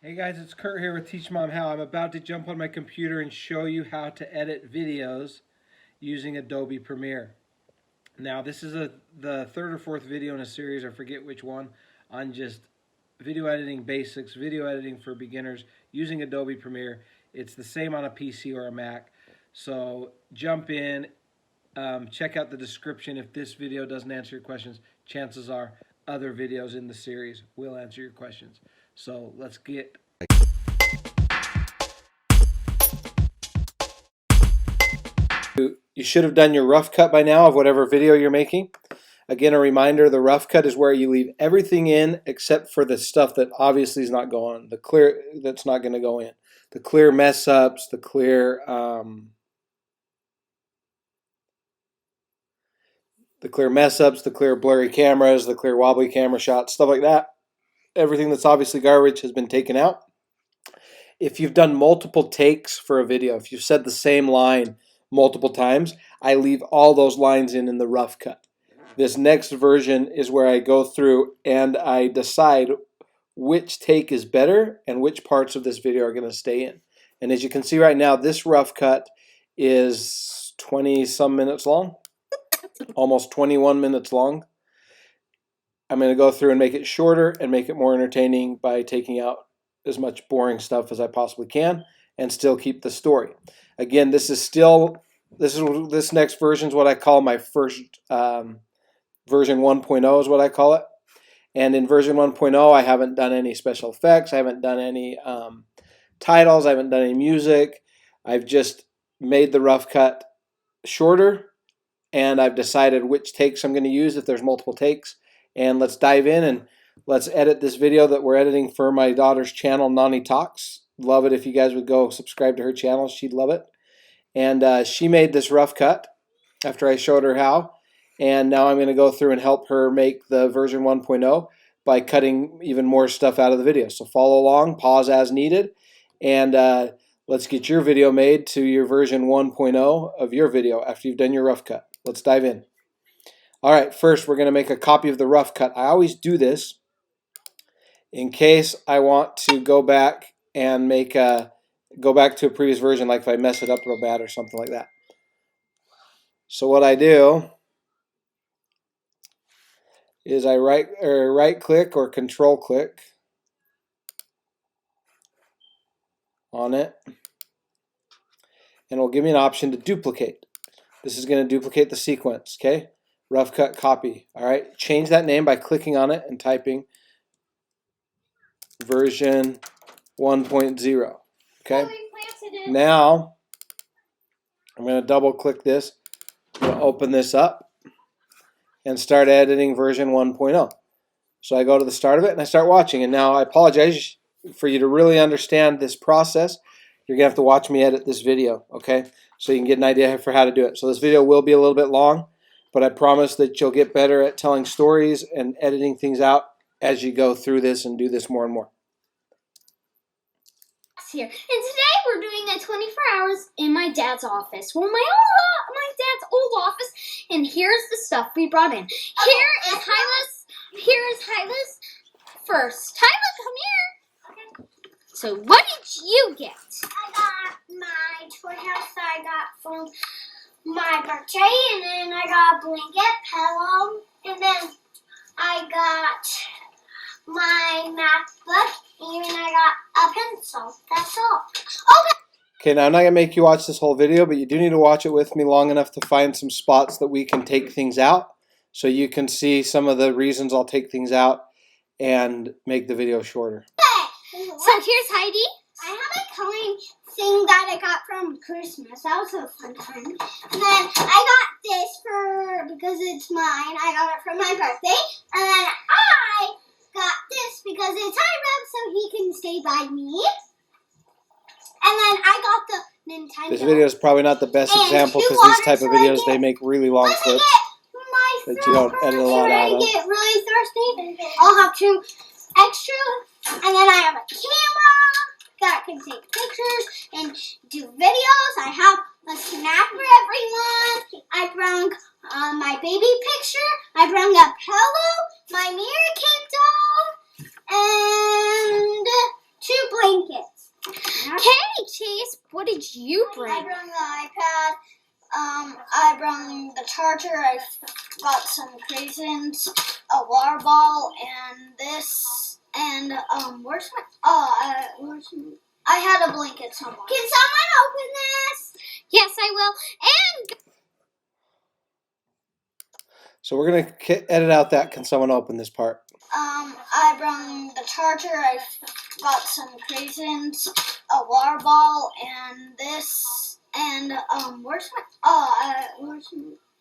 Hey guys, it's Kurt here with Teach Mom How. I'm about to jump on my computer and show you how to edit videos using Adobe Premiere. Now, this is the third or fourth video in a series, I forget which one, on just video editing basics, video editing for beginners using Adobe Premiere. It's the same on a PC or a Mac. So jump in, check out the description. If this video doesn't answer your questions, chances are other videos in the series will answer your questions. So let's get. You should have done your rough cut by now of whatever video you're making. Again, a reminder, the rough cut is where you leave everything in except for the stuff that obviously is not going, the clear that's not going to go in. The clear mess ups, the clear mess ups, the clear blurry cameras, the clear wobbly camera shots, stuff like that. Everything that's obviously garbage has been taken out. If you've done multiple takes for a video, if you've said the same line multiple times, I leave all those lines in the rough cut. This next version is where I go through and I decide which take is better and which parts of this video are going to stay in. And as you can see right now, this rough cut is 20 some minutes long, almost 21 minutes long. I'm going to go through and make it shorter and make it more entertaining by taking out as much boring stuff as I possibly can and still keep the story. Again, this next version is what I call my first version 1.0 is what I call it. And in version 1.0, I haven't done any special effects. I haven't done any titles. I haven't done any music. I've just made the rough cut shorter, and I've decided which takes I'm going to use if there's multiple takes. And let's dive in and let's edit this video that we're editing for my daughter's channel, Nani Talks. Love it if you guys would go subscribe to her channel. She'd love it. And she made this rough cut after I showed her how. And now I'm going to go through and help her make the version 1.0 by cutting even more stuff out of the video. So follow along, pause as needed, and let's get your video made to your version 1.0 of your video after you've done your rough cut. Let's dive in. All right, first we're going to make a copy of the rough cut. I always do this in case I want to go back and go back to a previous version, like if I mess it up real bad or something like that. So what I do is I right click or control click on it, and it'll give me an option to duplicate. This is going to duplicate the sequence, okay? Rough cut copy. All right, change that name by clicking on it and typing version 1.0. Okay. Now I'm going to double click this. I'm going to open this up and start editing version 1.0. So I go to the start of it and I start watching. And now I apologize for you to really understand this process. You're going to have to watch me edit this video, okay? So you can get an idea for how to do it. So this video will be a little bit long, but I promise that you'll get better at telling stories and editing things out as you go through this and do this more and more. Here, and today we're doing a 24 hours in my dad's office. Well, my dad's old office, and here's the stuff we brought in. Here is Hyla's first. Hyla, come here. Okay. So what did you get? I got my toy house that I got from my birthday, and then I got a blanket, pillow, and then I got my MacBook, and I got a pencil. That's all. Okay, now I'm not going to make you watch this whole video, but you do need to watch it with me long enough to find some spots that we can take things out so you can see some of the reasons I'll take things out and make the video shorter. So here's Heidi. I have a coloring thing that I got from Christmas. That was a fun time. And then I got this because it's mine. I got it for my birthday. And then I got this because it's Hiram, so he can stay by me. And then I got the Nintendo. This video is probably not the best example because these type of videos, they make really long clips that you don't edit a lot out of. When I get really thirsty, I'll have 2 extra. And then I have a camera that can take pictures and do videos. I have a snack for everyone. I brought my baby picture. I brought a pillow, my mirror cake doll, and 2 blankets. did you bring? I brought the iPad. I brought the charger. I got some craisins, a water ball, and this. And where's my? I had a blanket somewhere. Can someone open this? Yes, I will. And So we're going to edit out that can someone open this part. I brought the charger. I got some craisins, a water ball, and this. And where's my?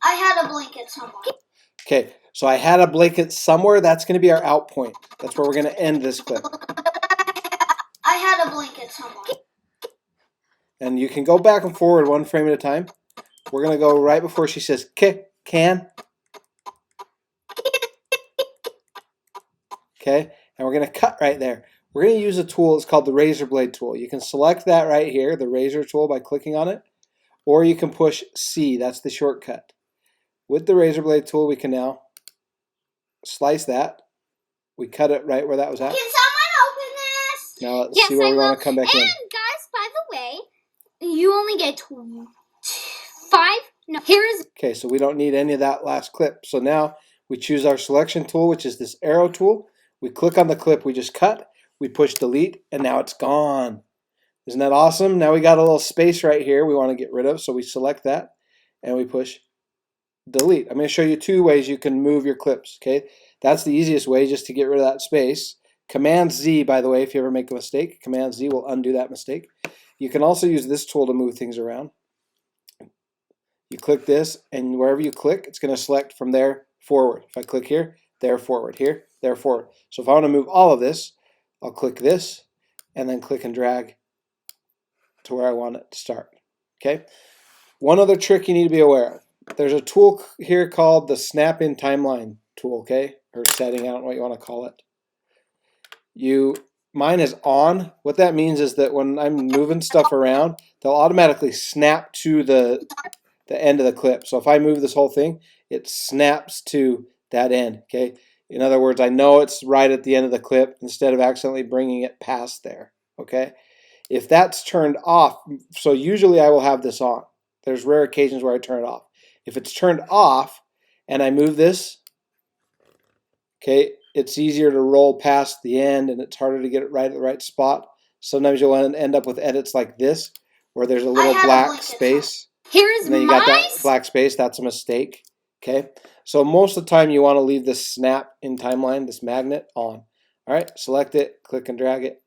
I had a blanket somewhere. Okay, so I had a blanket somewhere. That's going to be our out point. That's where we're going to end this clip. I had a blanket somewhere. And you can go back and forward one frame at a time. We're going to go right before she says, can. Okay, and we're going to cut right there. We're going to use a tool. It's called the razor blade tool. You can select that right here, the razor tool, by clicking on it. Or you can push C. That's the shortcut. With the razor blade tool, we can now slice that. We cut it right where that was at. Can someone open this? Now let's see where we want to come back in. And guys, by the way, you only get 5. No, here's. Okay, so we don't need any of that last clip. So now we choose our selection tool, which is this arrow tool. We click on the clip we just cut. We push delete, and now it's gone. Isn't that awesome? Now we got a little space right here we want to get rid of. So we select that, and we push delete. I'm going to show you 2 ways you can move your clips. Okay, that's the easiest way, just to get rid of that space. Command Z, by the way, if you ever make a mistake, Command Z will undo that mistake. You can also use this tool to move things around. You click this, and wherever you click, it's going to select from there forward. If I click here, there forward, here, there forward. So if I want to move all of this, I'll click this, and then click and drag to where I want it to start. Okay. One other trick you need to be aware of. There's a tool here called the Snap in Timeline tool, okay? Or setting, I don't know what you want to call it. Mine is on. What that means is that when I'm moving stuff around, they'll automatically snap to the end of the clip. So if I move this whole thing, it snaps to that end, okay? In other words, I know it's right at the end of the clip instead of accidentally bringing it past there, okay? If that's turned off, so usually I will have this on. There's rare occasions where I turn it off. If it's turned off and I move this, okay, it's easier to roll past the end and it's harder to get it right at the right spot. Sometimes you'll end up with edits like this where there's a little black space. Here's and then you got that black space. That's a mistake. Okay, so most of the time you want to leave this snap in timeline, this magnet, on. All right, select it, click and drag it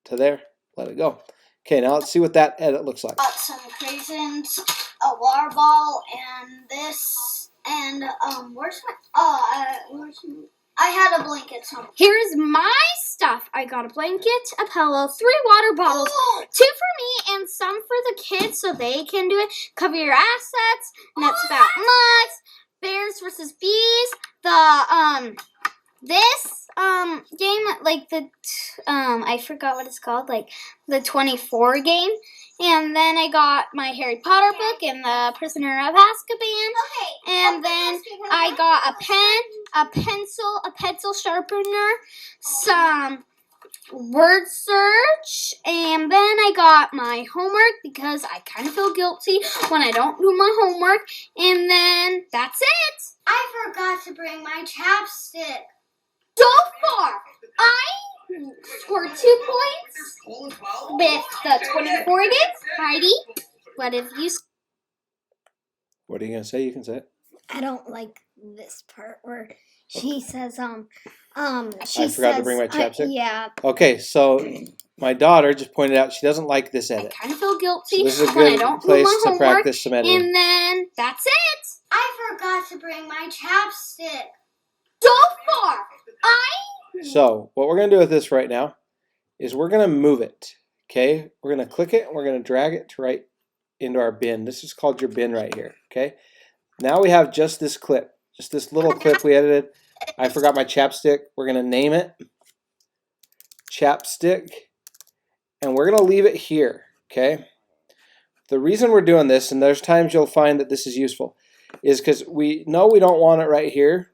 to there. Let it go. Okay, now let's see what that edit looks like. Got some craisins, a water ball, and this. And where's my? I had a blanket somewhere. Here's my stuff. I got a blanket, a pillow, 3 water bottles, 2 for me and some for the kids so they can do it. Cover your assets. And that's about nuts. Bears versus bees. The this game, like the I forgot what it's called, like the 24 game. And then I got my Harry Potter book and the Prisoner of Azkaban. And then I got a pen, a pencil sharpener, some word search, and then I got my homework because I kind of feel guilty when I don't do my homework. And then that's it. I forgot to bring my chapstick. So far, I scored 2 points with the 24 games. Heidi, what have you? What are you gonna say? You can say it. I don't like this part where she says I forgot to bring my chapstick. Yeah. Okay, so my daughter just pointed out she doesn't like this edit. I kind of feel guilty So this is a when I good don't do place my to homework. practice some editing. And then that's it. I forgot to bring my chapstick. So far, So what we're going to do with this right now is we're going to move it, okay? We're going to click it and we're going to drag it to right into our bin. This is called your bin right here, okay? Now we have just this clip, just this little clip we edited. I forgot my chapstick. We're going to name it chapstick, and we're going to leave it here, okay? The reason we're doing this, and there's times you'll find that this is useful, is because we know we don't want it right here.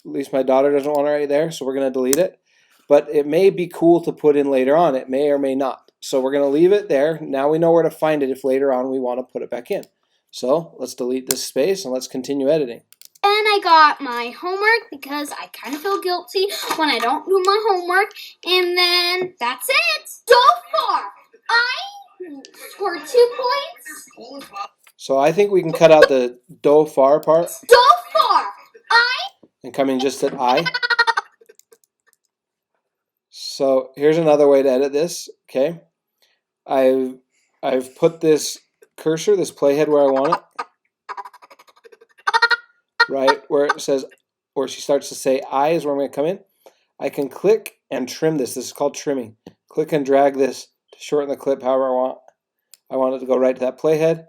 At least my daughter doesn't want it right there, so we're going to delete it. But it may be cool to put in later on. It may or may not. So we're going to leave it there. Now we know where to find it if later on we want to put it back in. So let's delete this space and let's continue editing. And I got my homework because I kind of feel guilty when I don't do my homework. And then that's it. So far, I scored 2 points. So I think we can cut out the do far part. So far, And come in just at I. So here's another way to edit this. Okay, I've put this cursor, this playhead, where I want it. Right where it says, where she starts to say I is where I'm going to come in. I can click and trim this. This is called trimming. Click and drag this to shorten the clip however I want. I want it to go right to that playhead.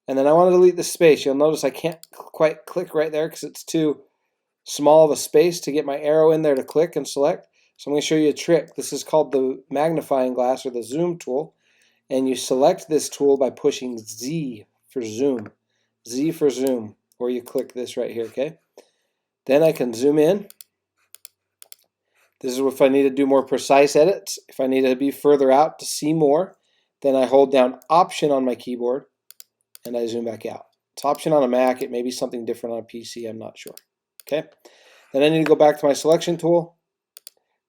And then I want to delete the space. You'll notice I can't quite click right there because it's too small of a space to get my arrow in there to click and select. So I'm going to show you a trick. This is called the magnifying glass or the zoom tool. And you select this tool by pushing Z for zoom. Z for zoom. Or you click this right here, okay? Then I can zoom in. This is if I need to do more precise edits. If I need to be further out to see more, then I hold down Option on my keyboard and I zoom back out. It's Option on a Mac. It may be something different on a PC. I'm not sure. Okay. Then I need to go back to my selection tool,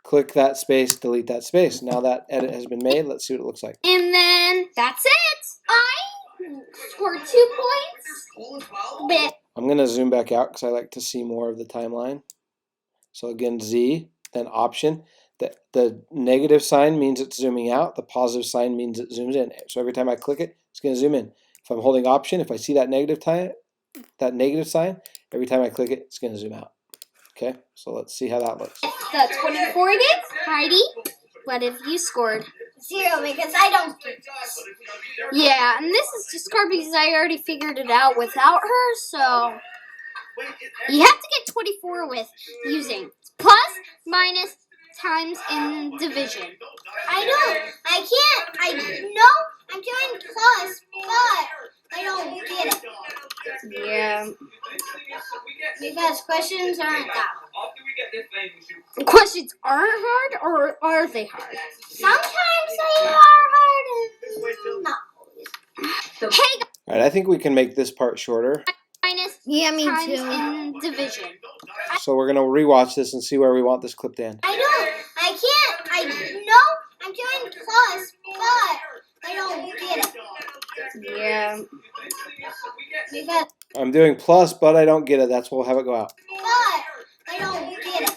click that space, delete that space. Now that edit has been made. Let's see what it looks like. and then that's it. I scored 2 points. But I'm going to zoom back out because I like to see more of the timeline. So again, Z, then Option. The negative sign means it's zooming out. The positive sign means it zooms in. So every time I click it, it's going to zoom in. If I'm holding Option, if I see that negative sign, every time I click it, it's going to zoom out. Okay, so let's see how that looks. the 24 bits, Heidi, what have you scored? 0 because I don't do this. Yeah, and this is just hard because I already figured it out without her, so you have to get 24 with using plus, minus, times, and division. I know I'm doing plus, but I don't get it. Yeah. Because questions aren't that hard. Questions aren't hard, or are they hard? Sometimes they are hard and not always. Hey, All right, I think we can make this part shorter. minus, Yeah, me times, too. and division. So we're going to rewatch this and see where we want this clip to end. I know I'm doing plus, but I don't get it. Yeah. Because I'm doing plus, but I don't get it. That's why we'll have it go out. but I don't get it.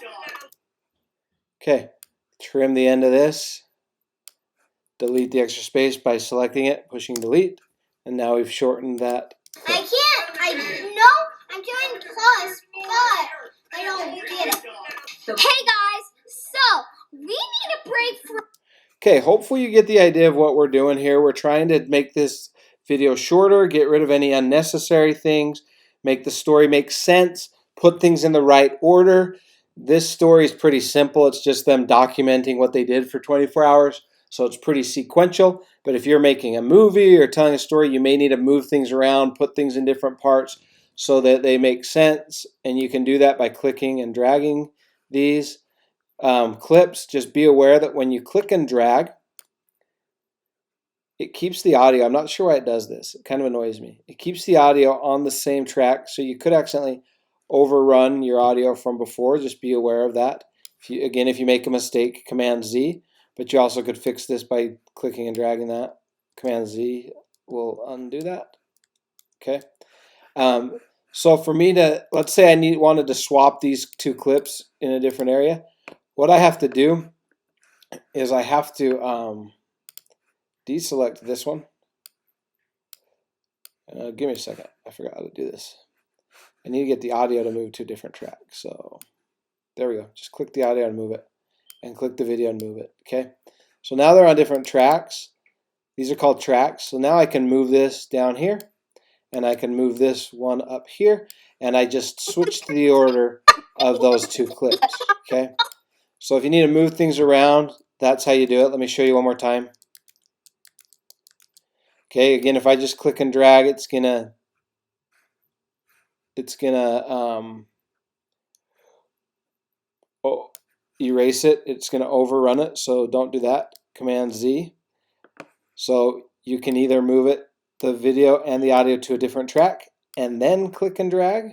Okay, trim the end of this. Delete the extra space by selecting it, pushing delete. And now we've shortened that. I know I'm doing plus, but I don't get it. Hey guys, so we need a break for. Okay, hopefully you get the idea of what we're doing here. We're trying to make this video shorter, get rid of any unnecessary things, make the story make sense, put things in the right order. This story is pretty simple. It's just them documenting what they did for 24 hours. So it's pretty sequential. But if you're making a movie or telling a story, you may need to move things around, put things in different parts so that they make sense. And you can do that by clicking and dragging these clips. Just be aware that when you click and drag, it keeps the audio. I'm not sure why it does this. It kind of annoys me. It keeps the audio on the same track, so you could accidentally overrun your audio from before. Just be aware of that. If you make a mistake, Command Z. But you also could fix this by clicking and dragging that. Command Z will undo that. Okay. So for me to, let's say I wanted to swap these two clips in a different area. What I have to do is I have to deselect this one. Give me a second. I forgot how to do this. I need to get the audio to move to a different track. So there we go. Just click the audio and move it. And click the video and move it. Okay. So now they're on different tracks. These are called tracks. So now I can move this down here. And I can move this one up here. And I just switched the order of those two clips. Okay. So if you need to move things around, that's how you do it. Let me show you one more time. Okay, again, if I just click and drag, it's gonna erase it. It's gonna overrun it, so don't do that. Command Z. So you can either move it, the video and the audio, to a different track and then click and drag,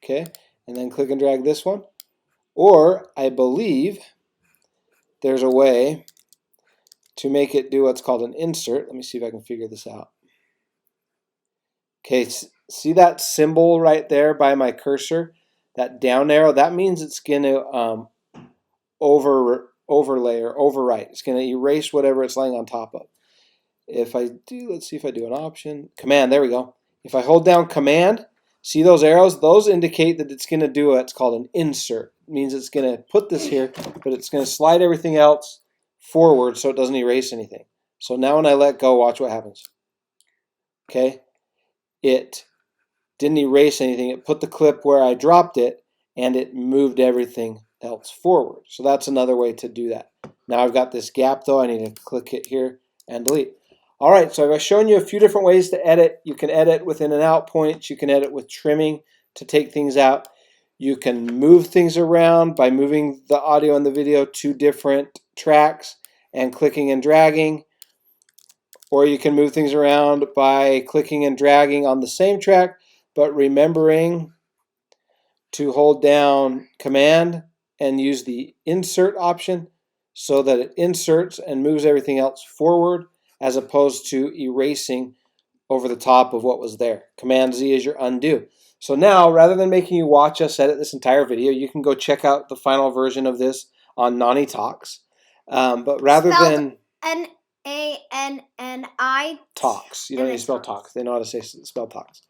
okay, and then click and drag this one. Or I believe there's a way to make it do what's called an insert. Let me see if I can figure this out. Okay, see that symbol right there by my cursor? That down arrow, that means it's going to overlay or overwrite. It's going to erase whatever it's laying on top of. If I do, let's see if I do an option. Command, there we go. If I hold down Command, see those arrows? Those indicate that it's going to do what's called an insert. It means it's going to put this here, but it's going to slide everything else forward so it doesn't erase anything. So now when I let go, watch what happens. Okay, it didn't erase anything. It put the clip where I dropped it, and it moved everything else forward. So that's another way to do that. Now I've got this gap though. I need to click it here and delete. All right, so I've shown you a few different ways to edit. You can edit with in and out points. You can edit with trimming to take things out. You can move things around by moving the audio and the video to different tracks and clicking and dragging. Or you can move things around by clicking and dragging on the same track, but remembering to hold down Command and use the insert option so that it inserts and moves everything else forward as opposed to erasing over the top of what was there. Command Z is your undo. So now, rather than making you watch us edit this entire video, you can go check out the final version of this on Nani Talks. But rather than Nanni Talks, you don't need to spell Talks. They know how to spell Talks.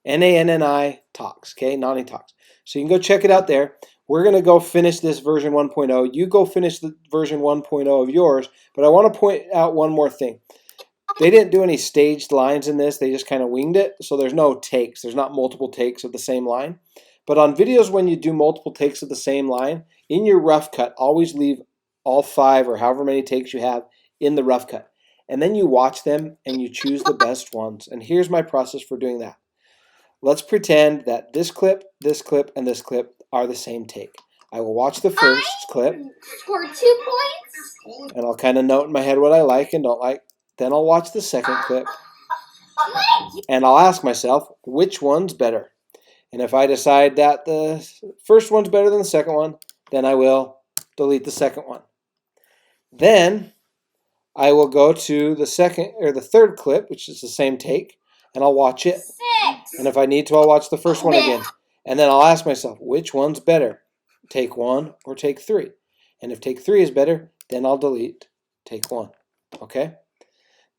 Nanni Talks, okay? Nani Talks. So you can go check it out there. We're going to go finish this version 1.0. You go finish the version 1.0 of yours, but I want to point out one more thing. They didn't do any staged lines in this. They just kind of winged it. So there's no takes. There's not multiple takes of the same line. But on videos, when you do multiple takes of the same line, in your rough cut, always leave all 5 or however many takes you have in the rough cut. And then you watch them and you choose the best ones. And here's my process for doing that. Let's pretend that this clip, and this clip are the same take. I will watch the first clip. Score 2 points. And I'll kind of note in my head what I like and don't like. Then I'll watch the second clip. And I'll ask myself, which one's better? And if I decide that the first one's better than the second one, then I will delete the second one. Then I will go to the second or the third clip, which is the same take, and I'll watch it. 6. And if I need to, I'll watch the first one again. And then I'll ask myself, which one's better? Take 1 or take 3? And if take 3 is better, then I'll delete take 1. Okay?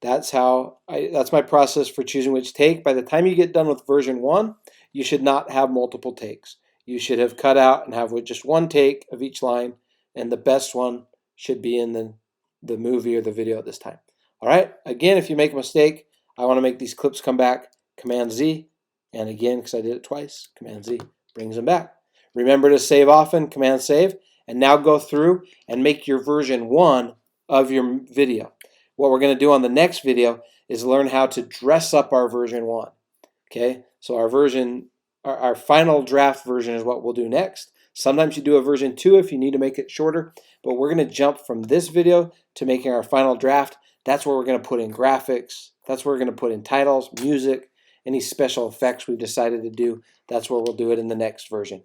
That's my process for choosing which take. By the time you get done with version 1, you should not have multiple takes. You should have cut out and have just one take of each line, and the best one should be in the movie or the video at this time. All right? Again, if you make a mistake, I want to make these clips come back. Command Z, and again, because I did it twice, Command Z brings them back. Remember to save often, Command Save, and now go through and make your version 1 of your video. What we're going to do on the next video is learn how to dress up our version 1. Okay, so our final draft version is what we'll do next. Sometimes you do a version 2 if you need to make it shorter, but we're going to jump from this video to making our final draft. That's where we're going to put in graphics. That's where we're going to put in titles, music, any special effects we've decided to do. That's where we'll do it in the next version.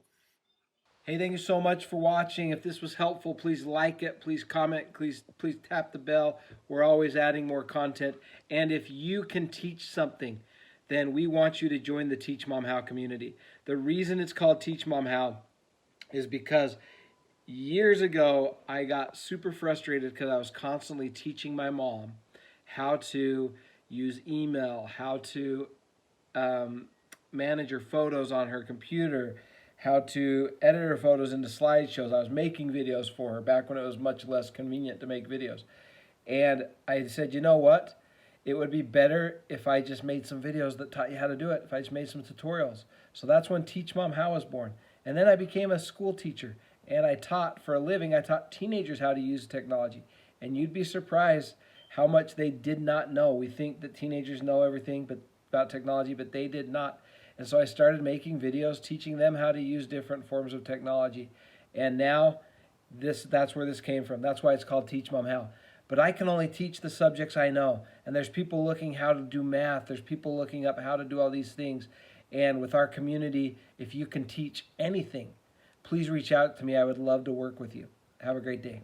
Hey, thank you so much for watching. If this was helpful, please like it, please comment, please tap the bell. We're always adding more content. And if you can teach something, then we want you to join the Teach Mom How community. The reason it's called Teach Mom How is because years ago, I got super frustrated because I was constantly teaching my mom how to use email, how to manage her photos on her computer, how to edit her photos into slideshows. I was making videos for her back when it was much less convenient to make videos. And I said, you know what? It would be better if I just made some videos that taught you how to do it, if I just made some tutorials. So that's when Teach Mom How was born. And then I became a school teacher, and I taught for a living. I taught teenagers how to use technology. And you'd be surprised how much they did not know. We think that teenagers know everything about technology, but they did not. And so I started making videos teaching them how to use different forms of technology. And now that's where this came from. That's why it's called Teach Mom How. but I can only teach the subjects I know. And there's people looking how to do math. There's people looking up how to do all these things. And with our community, if you can teach anything, please reach out to me. I would love to work with you. Have a great day.